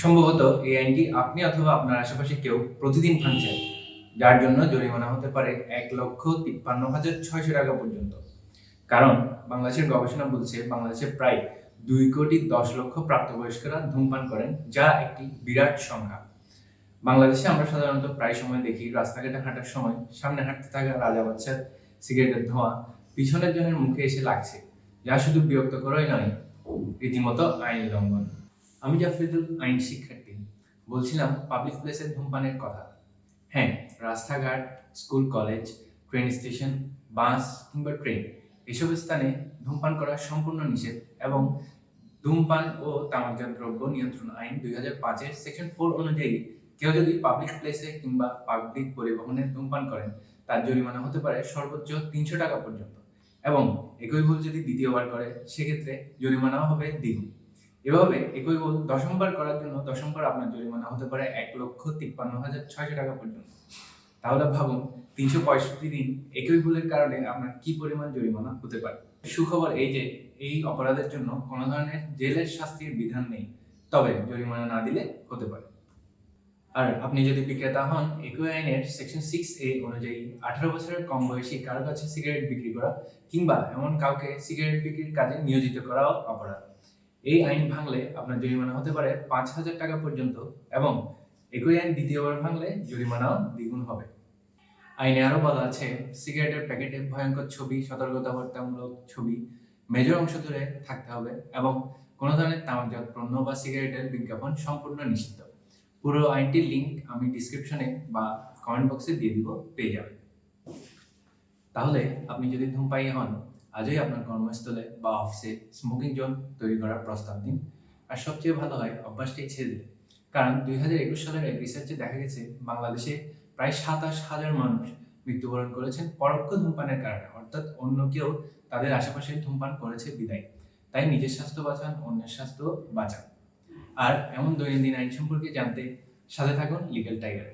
সম্ভবত এই আইনটি আপনি অথবা আপনার আশেপাশে কেউ প্রতিদিন ভাঙছেন, যার জন্য জরিমানা হতে পারে ১,৫৩,৬০০ টাকা পর্যন্ত। কারণ বাংলাদেশের গবেষণা বলছে বাংলাদেশে প্রায় ২,১০,০০,০০০ প্রাপ্তবয়স্করা ধূমপান করেন, যা একটি বিরাট সংখ্যা। বাংলাদেশে আমরা সাধারণত প্রায় সময় দেখি রাস্তাঘাটে হাঁটার সময় সামনে হাঁটতে থাকা রাজা বাচ্চার সিগারেটের ধোঁয়া পিছনের জনের মুখে এসে লাগছে, যা শুধু বিরক্তকরই নয়, রীতিমতো আইন লঙ্ঘন। আমি জাফরিদুল, আইন শিক্ষার্থী, বলছিলাম পাবলিক প্লেসে ধূমপানের কথা। হ্যাঁ, রাস্তাঘাট, স্কুল, কলেজ, ট্রেন স্টেশন, বাস কিংবা ট্রেন, এসব স্থানে ধূমপান করা সম্পূর্ণ নিষেধ এবং ধূমপান ও তামাকজাত দ্রব্য নিয়ন্ত্রণ আইন ২০০৫-এর সেকশন 4 অনুযায়ী কেউ যদি পাবলিক প্লেসে কিংবা পাবলিক পরিবহনে ধূমপান করেন, তার জরিমানা হতে পারে সর্বোচ্চ ৩০০ টাকা পর্যন্ত এবং একই ভুল যদি দ্বিতীয়বার করে সেক্ষেত্রে জরিমানাও হবে দ্বিগুণ। এভাবে একই ভুল দশমবার করার জন্য দশমবার আপনার জরিমানা হতে পারে ১,৫৩,৬০০ টাকা পর্যন্ত। তাহলে ভাবুন, ৩৬৫ দিন একই ভুলের কারণে আপনার কি পরিমাণ জরিমানা হতে পারে। সুখবর এই যে এই অপরাধের জন্য কোনো ধরনের জেলের শাস্তির বিধান নেই, তবে জরিমানা না দিলে হতে পারে। আর আপনি যদি বিক্রেতা হন, একই আইনের সেকশন 6A অনুযায়ী ১৮ বছরের কম বয়সী কারো কাছে সিগারেট বিক্রি করা কিংবা এমন কাউকে সিগারেট বিক্রির কাজে নিয়োজিত করাও অপরাধ। এই আইন ভাঙলে আপনার জরিমানা হতে পারে ৫,০০০ টাকা পর্যন্ত এবং একই আইন দ্বিতীয়বার ভাঙলে জরিমানাও দ্বিগুণ হবে। আইনে আরো বলা আছে, সিগারেটের প্যাকেটে ভয়ঙ্কর ছবি, সতর্কতামূলক ছবি মেজর অংশ জুড়ে থাকতে হবে এবং কোনো ধরনের তামাকজাত পণ্য বা সিগারেটের বিজ্ঞাপন সম্পূর্ণ নিষিদ্ধ। পুরো আইনটির লিংক আমি ডিসক্রিপশনে বা কমেন্ট বক্সে দিয়ে দিব, পেয়ে যাবেন। তাহলে আপনি যদি ধূমপায়ী হন, আজই আপনার কর্মস্থলে বা অফিসে স্মোকিং জোন তৈরি করার প্রস্তাব দিন। আর সবচেয়ে ভালো হয় অভ্যাসটি ছেড়ে দিন, কারণ ২০২১ সালের এক রিসার্চে দেখা গেছে বাংলাদেশে প্রায় ২৭,০০০ মানুষ মৃত্যুবরণ করেছেন পরোক্ষ ধূমপানের কারণে, অর্থাৎ অন্য কেউ তাদের আশেপাশে ধূমপান করেছে বিদায়। তাই নিজের স্বাস্থ্য বাঁচান, অন্যের স্বাস্থ্য বাঁচান। আর এমন দৈনন্দিন আইন সম্পর্কে জানতে সাথে থাকুন লিগ্যাল টাইগার।